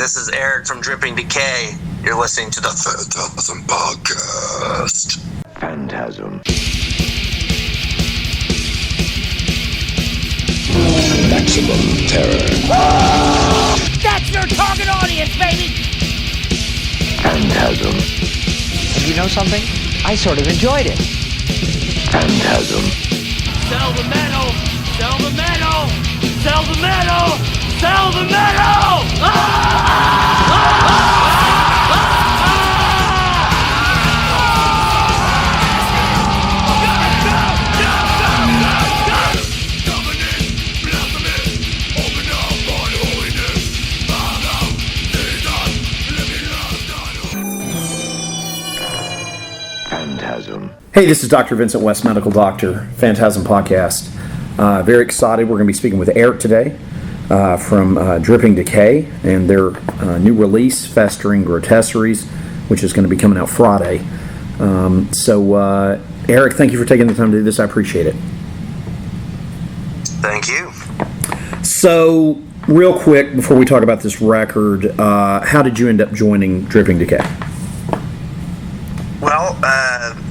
this is Eric from Dripping Decay. You're listening to the FANTASM Podcast. Phantasm. Maximum terror. That's your target audience, baby! Phantasm. And you know something? I sort of enjoyed it. Phantasm. Sell the metal! Sell the metal! Sell the metal! Sell the metal! Phantasm. Hey, this is Dr. Vincent West, Medical Doctor, FANTASM Podcast. Very excited. We're going to be speaking with Eric today from Dripping Decay and their new release, Festering Grotesqueries, which is going to be coming out Friday. Eric, thank you for taking the time to do this. I appreciate it. Thank you. So, real quick, before we talk about this record, how did you end up joining Dripping Decay? Well,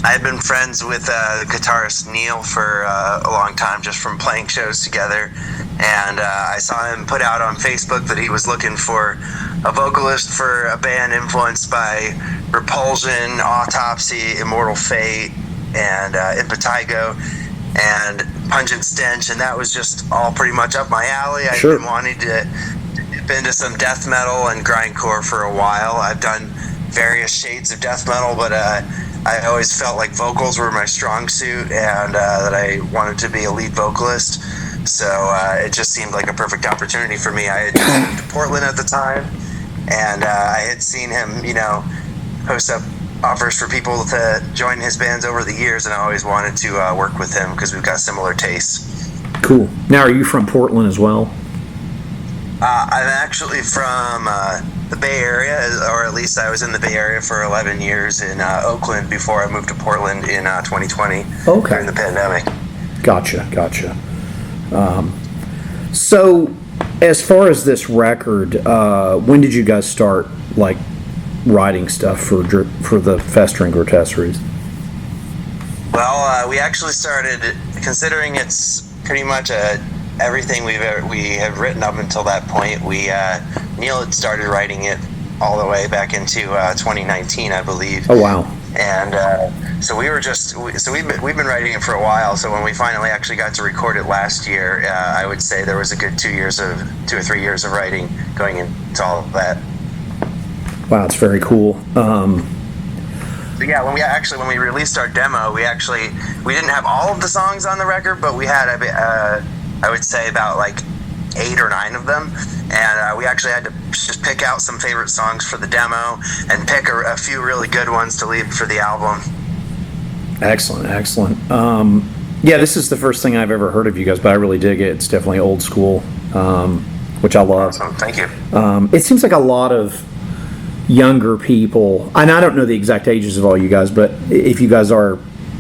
I've been friends with guitarist Neil for a long time, just from playing shows together. And I saw him put out on Facebook that he was looking for a vocalist for a band influenced by Repulsion, Autopsy, Immortal Fate, and Impetigo, and Pungent Stench. And that was just all pretty much up my alley. I've been wanting to dip into some death metal and grindcore for a while. I've done various shades of death metal, but I always felt like vocals were my strong suit, and that I wanted to be a lead vocalist. So it just seemed like a perfect opportunity for me. I had just moved to Portland at the time, and I had seen him, post up offers for people to join his bands over the years, and I always wanted to work with him because we've got similar tastes. Cool. Now, are you from Portland as well? I'm actually from the Bay Area, or at least I was in the Bay Area for 11 years in Oakland before I moved to Portland in 2020 during the pandemic. Gotcha. So, as far as this record, when did you guys start writing stuff for the Festering Grotesqueries? Well, we actually started, considering it's pretty much everything we have written up until that point. Neil had started writing it all the way back into 2019, I believe. Oh wow! And so we've been writing it for a while. So when we finally actually got to record it last year, I would say there was a good 2 or 3 years of writing going into all of that. Wow, it's very cool. So yeah, when we released our demo, we didn't have all of the songs on the record, but we had I would say about 8 or 9 of them, and we actually had to just pick out some favorite songs for the demo and pick a few really good ones to leave for the album. Excellent. Yeah, this is the first thing I've ever heard of you guys, but I really dig it. It's definitely old school, which I love. Awesome, thank you. It seems like a lot of younger people, and I don't know the exact ages of all you guys, but if you guys are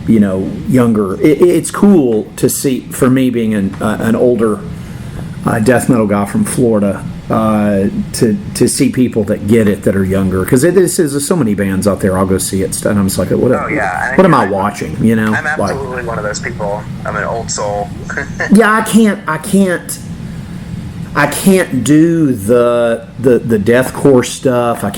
younger, it's cool to see, for me being an older death metal guy from Florida, to see people that get it that are younger, because there's so many bands out there. I'll go see it and I'm just like, what am I watching? I'm absolutely one of those people. I'm an old soul. Yeah, I can't do the deathcore stuff. I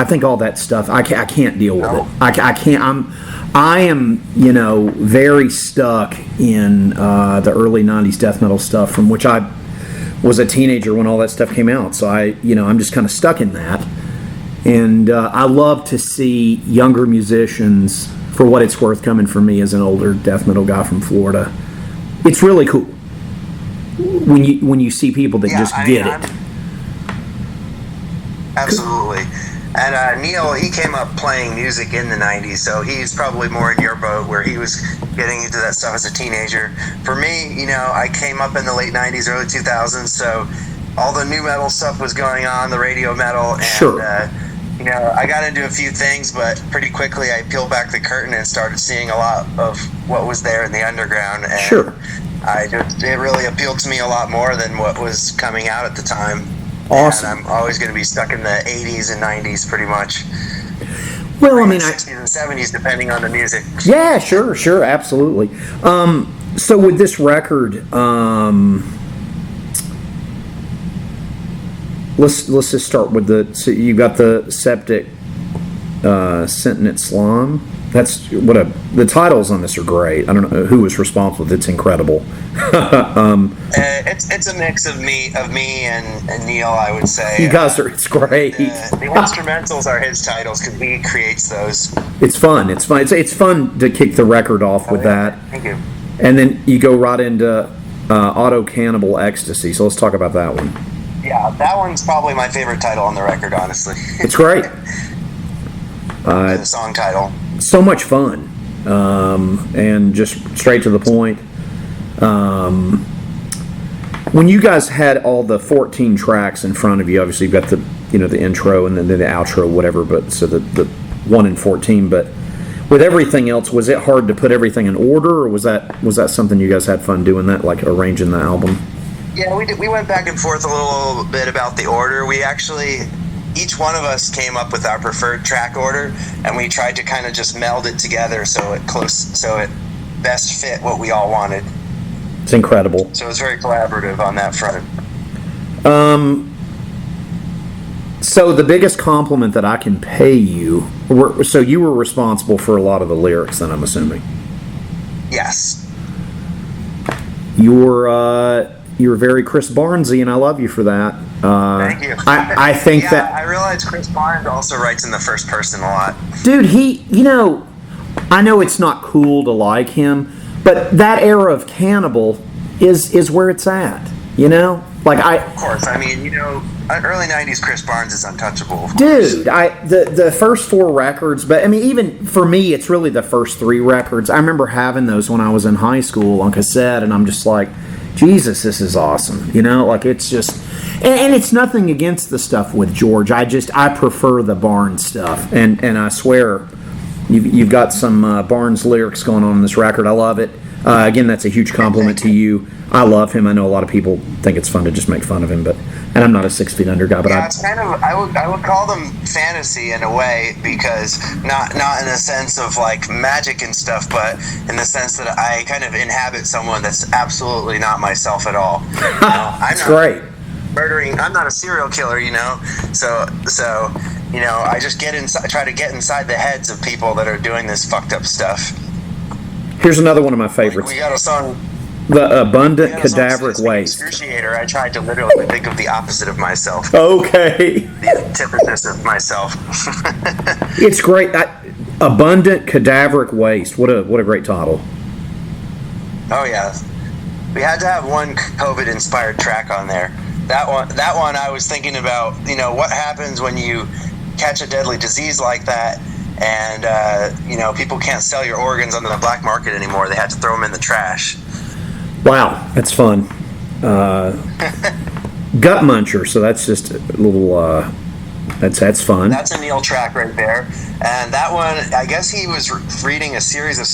think all that stuff. I can't deal with it. I can't. I am very stuck in the early '90s death metal stuff, from which I was a teenager when all that stuff came out. So I'm just kind of stuck in that. And I love to see younger musicians, for what it's worth, coming from me as an older death metal guy from Florida. It's really cool when you see people that get it. Absolutely. And Neil, he came up playing music in the 90s, so he's probably more in your boat, where he was getting into that stuff as a teenager. For me, I came up in the late 90s, early 2000s, so all the new metal stuff was going on, the radio metal, and sure. I got into a few things, but pretty quickly I peeled back the curtain and started seeing a lot of what was there in the underground, and sure. It really appealed to me a lot more than what was coming out at the time. Awesome. And I'm always going to be stuck in the 80s and 90s pretty much. Well, I mean, 60s and 70s, depending on the music. Yeah, sure, absolutely. So with this record, let's just start with so you got the Septic Sentient Slum. That's the titles on this are great. I don't know who was responsible. It's incredible. It's a mix of me and Neil, I would say. You guys are. It's great. The instrumentals are his titles because he creates those. It's fun. It's fun to kick the record off with that. Thank you. And then you go right into Auto Cannibal Ecstasy. So let's talk about that one. Yeah, that one's probably my favorite title on the record, honestly. It's great. The song title. So much fun, and just straight to the point. When you guys had all the 14 tracks in front of you, obviously you've got the intro and then the outro, whatever. But so the 1 and 14. But with everything else, was it hard to put everything in order, or was that something you guys had fun doing, that like arranging the album? Yeah, we went back and forth a little bit about the order. We actually, each one of us came up with our preferred track order, and we tried to kind of just meld it together so it best fit what we all wanted. It's incredible. So it was very collaborative on that front. So the biggest compliment that I can pay you, so you were responsible for a lot of the lyrics, then I'm assuming. Yes. You're very Chris Barnesy, and I love you for that. Thank you. I think that I realize Chris Barnes also writes in the first person a lot. Dude, I know it's not cool to like him, but that era of Cannibal is where it's at. Of course. I mean, early 90s Chris Barnes is untouchable. Dude, the first 4 records, but I mean, even for me, it's really the first 3 records. I remember having those when I was in high school on cassette, and I'm just like, Jesus, this is awesome. It's just, and it's nothing against the stuff with George. I prefer the Barnes stuff, and I swear, you've got some Barnes lyrics going on in this record. I love it. Again, that's a huge compliment to you. I love him. I know a lot of people think it's fun to just make fun of him, and I'm not a 6 feet under guy. But yeah, it's kind of, I would call them fantasy in a way, because not in a sense of like magic and stuff, but in the sense that I kind of inhabit someone that's absolutely not myself at all. That's great. Murdering. I'm not a serial killer, So I just try to get inside the heads of people that are doing this fucked up stuff. Here's another one of my favorites. We got a song. The Abundant Cadaveric Waste. Excruciator. I tried to literally think of the opposite of myself. Okay. The antithesis of myself. It's great. Abundant Cadaveric Waste. What a great title. Oh yeah, we had to have one COVID-inspired track on there. That one I was thinking about. What happens when you catch a deadly disease like that, and people can't sell your organs on the black market anymore. They had to throw them in the trash. Wow, that's fun. Gut Muncher, so that's just a little, that's fun. That's a Neil track right there. And that one, I guess he was reading a series of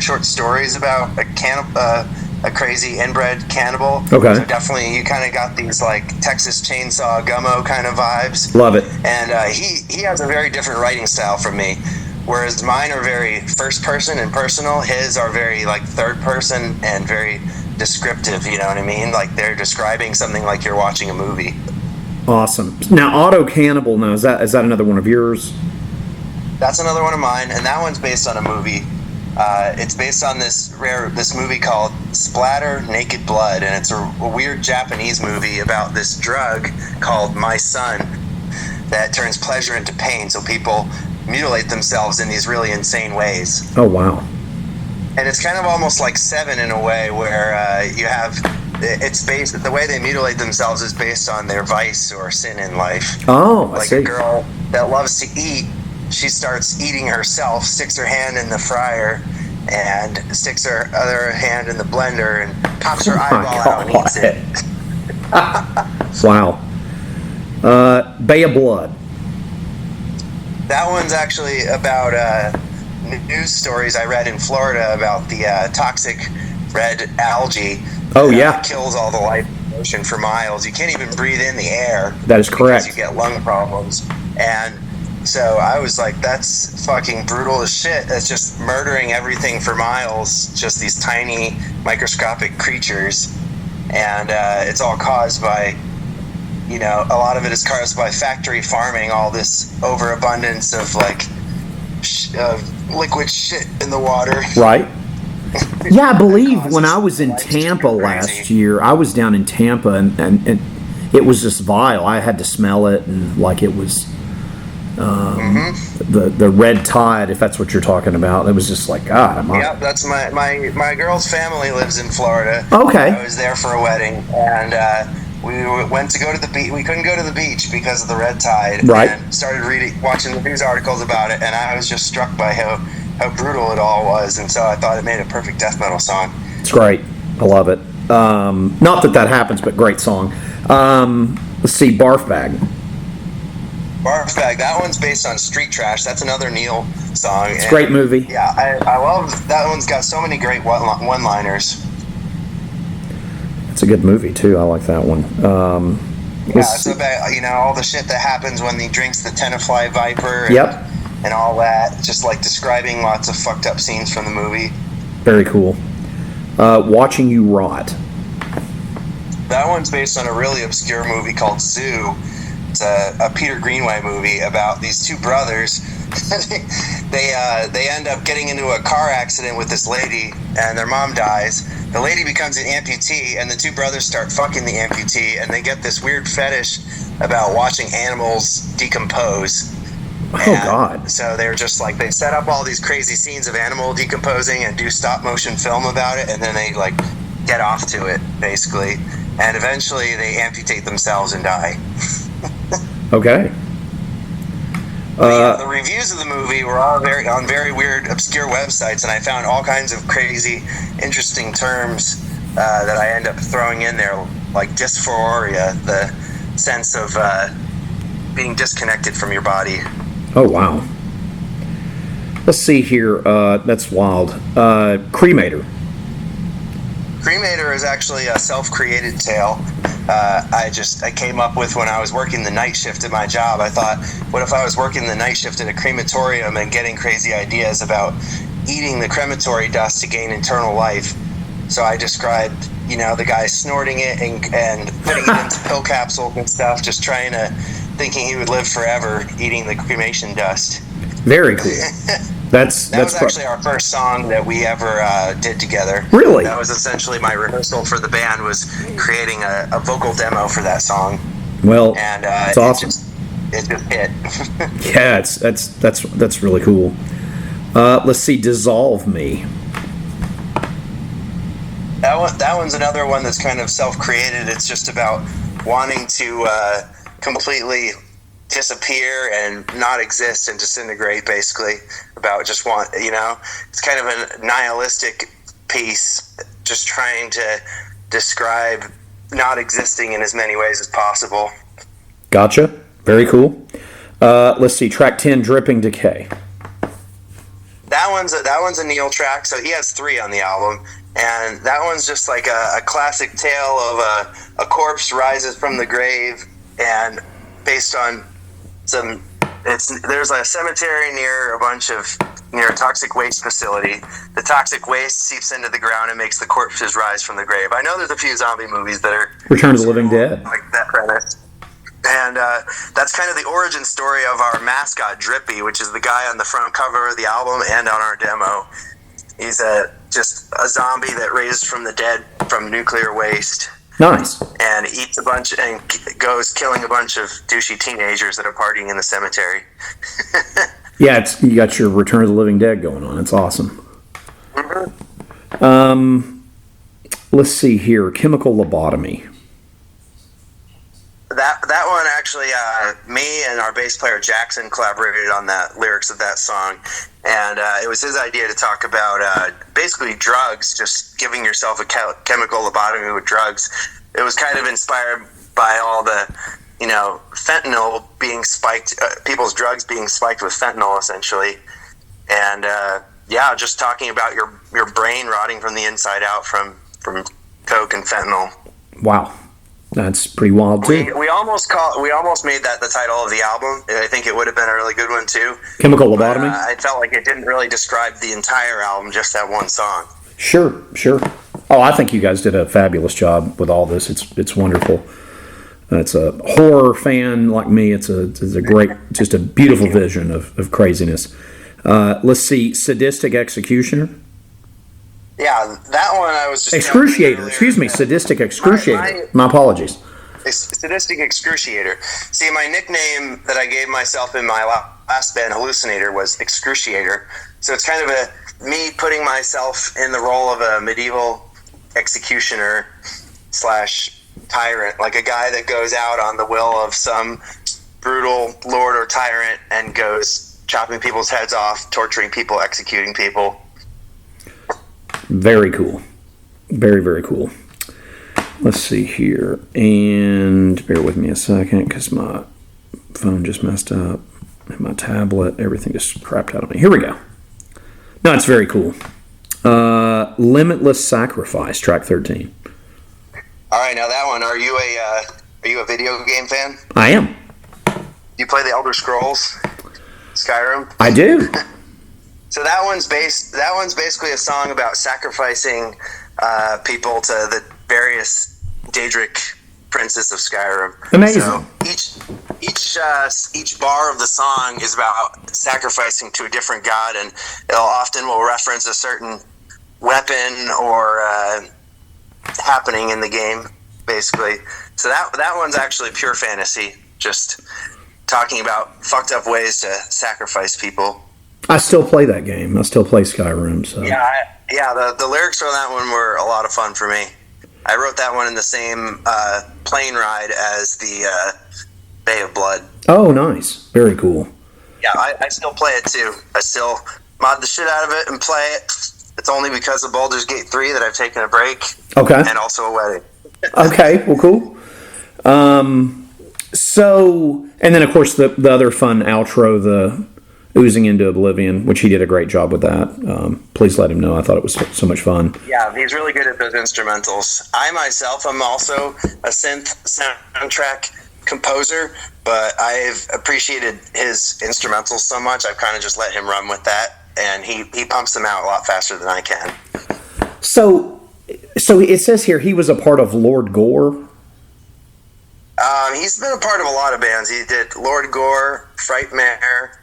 short stories about a crazy inbred cannibal. Okay. So definitely you kind of got these like Texas Chainsaw Gummo kind of vibes. Love it. And he has a very different writing style from me. Whereas mine are very first person and personal, his are very like third person and very descriptive, you know what I mean? Like they're describing something like you're watching a movie. Awesome. Now, Auto Cannibal, now is that another one of yours? That's another one of mine, and that one's based on a movie. It's based on this movie called Splatter Naked Blood, and it's a weird Japanese movie about this drug called My Son that turns pleasure into pain, so people mutilate themselves in these really insane ways. Oh, wow. And it's kind of almost like Seven in a way, where the way they mutilate themselves is based on their vice or sin in life. Oh, I see. Like a girl that loves to eat, she starts eating herself, sticks her hand in the fryer, and sticks her other hand in the blender, and pops her eyeball out and eats it. Wow. Bay of Blood. That one's actually about news stories I read in Florida about the toxic red algae. Oh, yeah. That kills all the life motion for miles. You can't even breathe in the air. That is correct. Because you get lung problems. And so I was like, that's fucking brutal as shit. That's just murdering everything for miles, just these tiny microscopic creatures. And it's all caused by, you know, a lot of it is caused by factory farming, all this overabundance of like liquid shit in the water. Right. Yeah, I believe when I was in Tampa last year, I was down in Tampa and it was just vile. I had to smell it, and like it was the red tide, if that's what you're talking about. It was just like, God. Yeah, that's my girl's family lives in Florida. Okay. I was there for a wedding, and we went to go to the beach. We couldn't go to the beach because of the red tide. Right. And started watching the news articles about it, and I was just struck by how brutal it all was, and so I thought it made a perfect death metal song. It's great. I love it. Not that happens, but great song. Let's see, Barf Bag. Barf Bag, that one's based on Street Trash. That's another Neil song. It's a great movie. Yeah, I love that one's got so many great one-liners. It's a good movie too. I like that one. Yeah, it's about, you know, all the shit that happens when he drinks the Tenafly Viper. And all that, just like describing lots of fucked up scenes from the movie. Very cool. Watching You Rot. That one's based on a really obscure movie called Zoo. It's a Peter Greenaway movie about these two brothers. They end up getting into a car accident with this lady, and their mom dies. The lady becomes an amputee, and the two brothers start fucking the amputee, and they get this weird fetish about watching animals decompose. Oh, God. So they're just like, they set up all these crazy scenes of animal decomposing and do stop motion film about it, and then they like get off to it, basically. And eventually they amputate themselves and die. Okay. The reviews of the movie were all on very weird, obscure websites, and I found all kinds of crazy, interesting terms that I end up throwing in there, like dysphoria, the sense of being disconnected from your body. Oh, wow. Let's see here. That's wild. Cremator. Cremator is actually a self-created tale. I came up with when I was working the night shift at my job. I thought, what if I was working the night shift at a crematorium and getting crazy ideas about eating the crematory dust to gain eternal life? So I described, you know, the guy snorting it and putting it into pill capsules and stuff, just thinking he would live forever eating the cremation dust. Very cool. That was actually our first song that we ever did together. Really? That was essentially my rehearsal for the band, was creating a vocal demo for that song. Well, and it's awesome. It just hit. Yeah, that's really cool. Let's see, Dissolve Me. That one's another one that's kind of self-created. It's just about wanting to completely disappear and not exist and disintegrate, basically. About just it's kind of a nihilistic piece, just trying to describe not existing in as many ways as possible. Gotcha. Very cool. Let's see, track 10, Dripping Decay. That one's a Neil track, so he has 3 on the album, and that one's just like a classic tale of a corpse rises from the grave, and based on there's a cemetery near a toxic waste facility. The toxic waste seeps into the ground and makes the corpses rise from the grave. I know there's a few zombie movies that are Return of the Living Dead, like that premise. And that's kind of the origin story of our mascot, Drippy, which is the guy on the front cover of the album and on our demo. He's just a zombie that raised from the dead from nuclear waste. Nice. And eats a bunch and goes killing a bunch of douchey teenagers that are partying in the cemetery. Yeah, you got your Return of the Living Dead going on. It's awesome. Mm-hmm. Let's see here, Chemical Lobotomy. That one actually, me and our bass player Jackson collaborated on that lyrics of that song, and it was his idea to talk about basically drugs, just giving yourself a chemical lobotomy with drugs. It was kind of inspired by all the, fentanyl being spiked, people's drugs being spiked with fentanyl, essentially, and just talking about your brain rotting from the inside out from coke and fentanyl. Wow. That's pretty wild too. We almost made that the title of the album. I think it would have been a really good one too. Chemical Lobotomy? I felt like it didn't really describe the entire album, just that one song. Sure. Oh, I think you guys did a fabulous job with all this. It's wonderful. It's a horror fan like me. It's a great, just a beautiful vision of craziness. Let's see, Sadistic Executioner. Yeah, that one I was just... Excruciator, excuse me, Sadistic Excruciator. My apologies. Sadistic Excruciator. See, my nickname that I gave myself in my last band, Hallucinator, was Excruciator. So it's kind of me putting myself in the role of a medieval executioner / tyrant, like a guy that goes out on the will of some brutal lord or tyrant and goes chopping people's heads off, torturing people, executing people. Very cool. Very, very cool. Let's see here. And bear with me a second because my phone just messed up. And my tablet, everything just crapped out on me. Here we go. No, it's very cool. Limitless Sacrifice, track 13. All right, now that one, are you a video game fan? I am. Do you play the Elder Scrolls? Skyrim? I do. So that one's basically a song about sacrificing people to the various Daedric princes of Skyrim. Amazing. So each bar of the song is about sacrificing to a different god, and it often will reference a certain weapon or happening in the game, basically. So that one's actually pure fantasy, just talking about fucked up ways to sacrifice people. I still play that game. I still play Skyrim. So The lyrics on that one were a lot of fun for me. I wrote that one in the same plane ride as the Bay of Blood. Oh, nice. Very cool. Yeah, I still play it too. I still mod the shit out of it and play it. It's only because of Baldur's Gate 3 that I've taken a break. Okay. And also a wedding. Okay, well, cool. So, and then of course the other fun outro, the Oozing into Oblivion, which he did a great job with that. Please let him know. I thought it was so much fun. Yeah, he's really good at those instrumentals. I myself am also a synth soundtrack composer, but I've appreciated his instrumentals so much, I've kind of just let him run with that, and he pumps them out a lot faster than I can. So it says here he was a part of Lord Gore. He's been a part of a lot of bands. He did Lord Gore, Frightmare,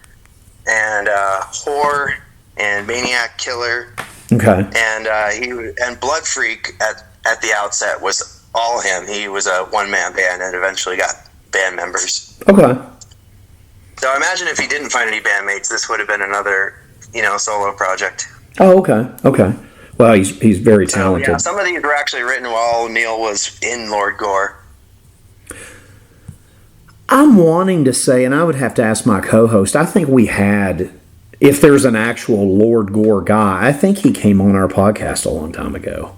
and Whore, and Maniac Killer. Okay. And Blood Freak at the outset was all him. He was a one-man band and eventually got band members. Okay. So imagine if he didn't find any bandmates, this would have been another, solo project. Oh, okay. Well, he's very talented. So, yeah, some of these were actually written while Neil was in Lord Gore. I'm wanting to say, and I would have to ask my co-host, I think we had, if there's an actual Lord Gore guy, I think he came on our podcast a long time ago.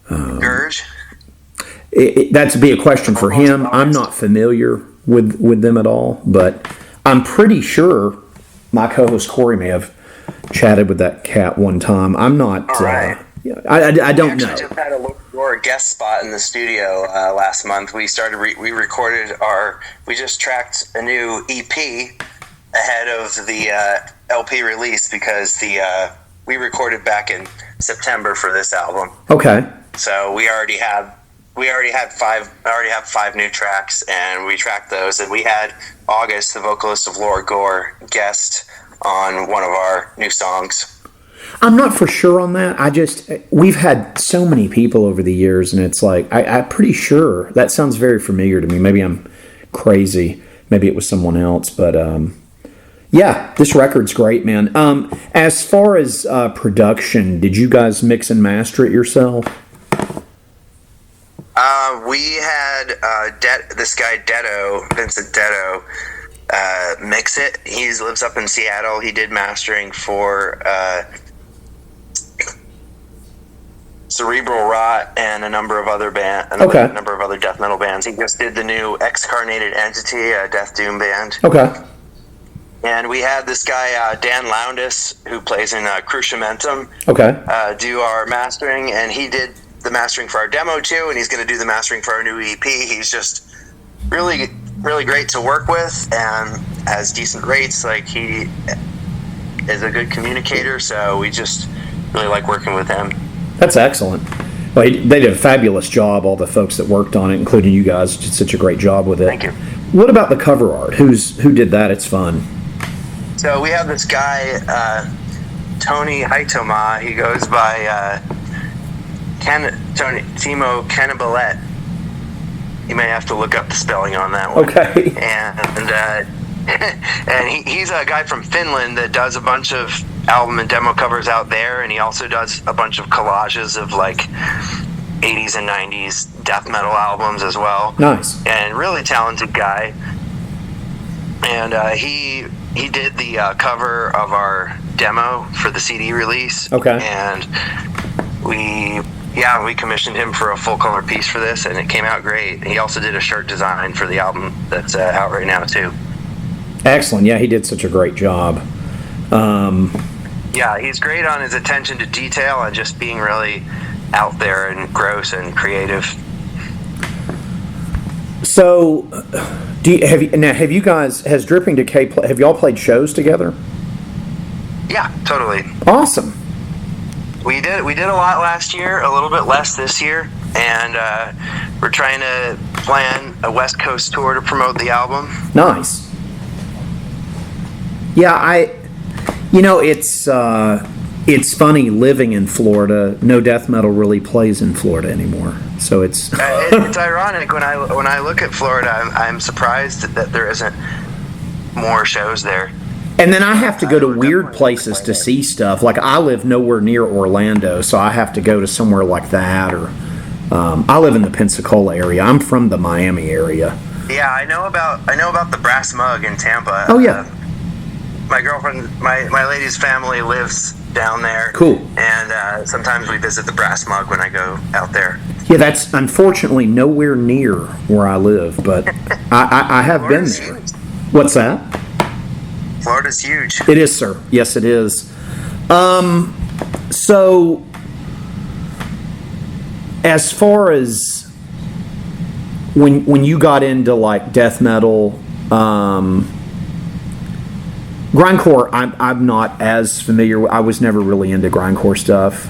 Gurge? That'd be a question for him. I'm not familiar with them at all, but I'm pretty sure my co-host Corey may have chatted with that cat one time. I'm not... All right. I don't know. We just had a Lord Gore guest spot in the studio last month. We just tracked a new EP ahead of the LP release because we recorded back in September for this album. Okay. So we already have 5 new tracks, and we tracked those, and we had August, the vocalist of Lord Gore, guest on one of our new songs. I'm not for sure on that. We've had so many people over the years, and it's like, I'm pretty sure. That sounds very familiar to me. Maybe I'm crazy. Maybe it was someone else. But, yeah, this record's great, man. As far as production, did you guys mix and master it yourself? We had this guy, Vincent Detto, mix it. He lives up in Seattle. He did mastering for... Cerebral Rot and a number of other number of other death metal bands. He just did the new Excarnated Entity, a death doom band. Okay. And we had this guy Dan Loundis, who plays in Cruciamentum, okay, do our mastering, and he did the mastering for our demo too, and he's going to do the mastering for our new EP. He's just really, really great to work with and has decent rates. Like, he is a good communicator, so we just really like working with him. That's excellent. Well, they did a fabulous job, all the folks that worked on it, including you guys, did such a great job with it. Thank you. What about the cover art? Who did that? It's fun. So we have this guy, Tony Haitoma. He goes by Timo Cannabalette. You may have to look up the spelling on that one. Okay. And he's a guy from Finland that does a bunch of album and demo covers out there, and he also does a bunch of collages of like 80s and 90s death metal albums as well. Nice. And really talented guy. And he did the cover of our demo for the CD release. Okay. And we commissioned him for a full color piece for this, and it came out great. He also did a shirt design for the album that's out right now too. Excellent. Yeah, he did such a great job. Yeah, he's great on his attention to detail and just being really out there and gross and creative. So, have you guys, has Dripping Decay, have y'all played shows together? Yeah, totally. Awesome. We did a lot last year, a little bit less this year, and we're trying to plan a West Coast tour to promote the album. Nice. Yeah, it's funny living in Florida. No death metal really plays in Florida anymore, so it's it's ironic when I look at Florida. I'm surprised that there isn't more shows there. And then I have to go to weird places to see stuff. Like, I live nowhere near Orlando, so I have to go to somewhere like that. Or I live in the Pensacola area. I'm from the Miami area. Yeah, I know about the Brass Mug in Tampa. Oh yeah. My girlfriend, my lady's family lives down there. Cool. And sometimes we visit the Brass Mug when I go out there. Yeah, that's unfortunately nowhere near where I live, but I have Florida's been there. huge. What's that? Florida's huge. It is, sir. Yes, it is. So, as far as when you got into like death metal, grindcore, I'm not as familiar. I was never really into grindcore stuff,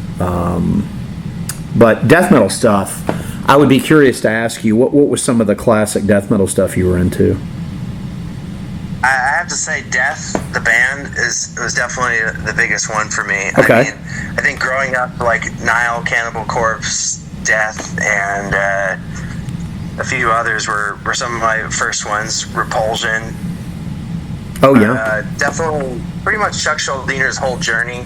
but death metal stuff, I would be curious to ask you what was some of the classic death metal stuff you were into. I have to say, Death, the band, was definitely the biggest one for me. Okay. I think growing up, like Nile, Cannibal Corpse, Death, and a few others were some of my first ones. Repulsion. Oh yeah. Definitely, pretty much Chuck Schuldiner's whole journey,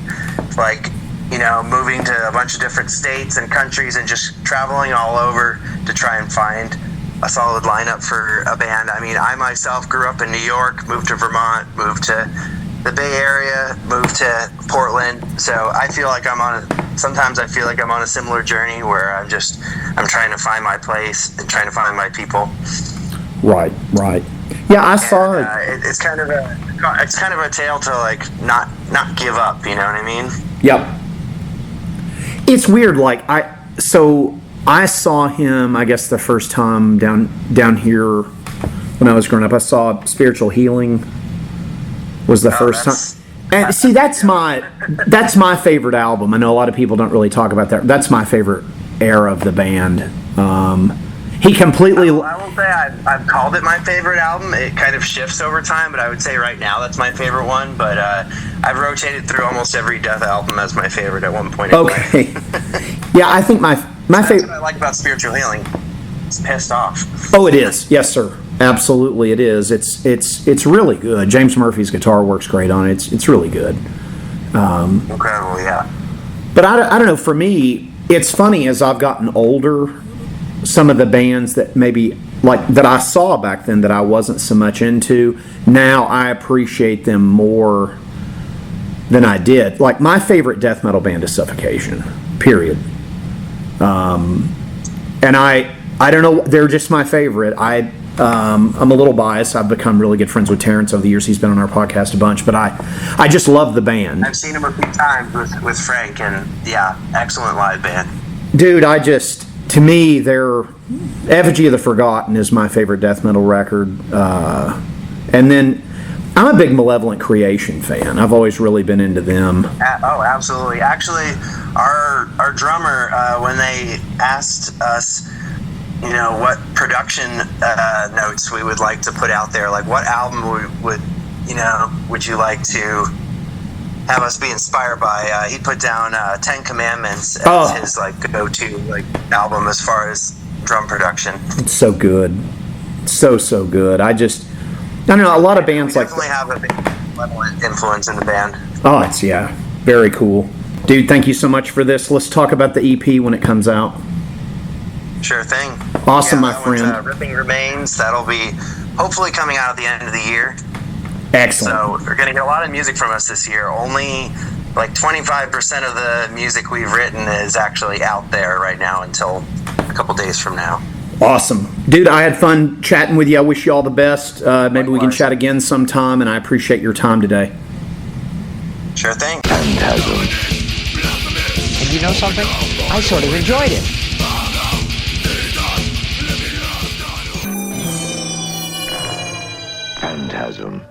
like, moving to a bunch of different states and countries and just traveling all over to try and find a solid lineup for a band. I mean, I myself grew up in New York, moved to Vermont, moved to the Bay Area, moved to Portland. So I feel like sometimes I feel like I'm on a similar journey where I'm trying to find my place and trying to find my people. Right. Yeah, I saw it. It's kind of a tale to like not give up. You know what I mean? Yep. It's weird. Like I saw him, I guess, the first time down here when I was growing up. I saw Spiritual Healing was the first time. And see, that's my favorite album. I know a lot of people don't really talk about that. That's my favorite era of the band. He completely. I will say I've called it my favorite album. It kind of shifts over time, but I would say right now that's my favorite one. But I've rotated through almost every Death album as my favorite at one point. Okay. Yeah, I think my favorite. That's what I like about Spiritual Healing. It's pissed off. Oh, it is. Yes, sir. Absolutely, it is. It's really good. James Murphy's guitar works great on it. It's really good. Incredible, yeah. But I don't know. For me, it's funny as I've gotten older. Some of the bands that maybe like that I saw back then that I wasn't so much into, now I appreciate them more than I did. Like, my favorite death metal band is Suffocation. Period. And I don't know, they're just my favorite. I'm a little biased. I've become really good friends with Terrence over the years. He's been on our podcast a bunch, but I just love the band. I've seen him a few times with Frank, and yeah, excellent live band. Dude, to me, their Effigy of the Forgotten is my favorite death metal record. And then I'm a big Malevolent Creation fan. I've always really been into them. Oh, absolutely. Actually, our drummer, when they asked us, what production notes we would like to put out there, like what album would you like to have us be inspired by, he put down 10 Commandments as his go-to album as far as drum production. It's so good. So good. I don't know, a lot of bands we definitely have a big Malevolent influence in the band. Oh, it's very cool. Dude, thank you so much for this. Let's talk about the EP when it comes out. Sure thing. Awesome, my friend. Ripping Remains. That'll be hopefully coming out at the end of the year. Excellent. So we're going to get a lot of music from us this year. Only 25% of the music we've written is actually out there right now until a couple days from now. Awesome. Dude, I had fun chatting with you. I wish you all the best. Maybe we can chat again sometime, and I appreciate your time today. Sure thing. Phantasm. And you know something? I sort of enjoyed it. Phantasm.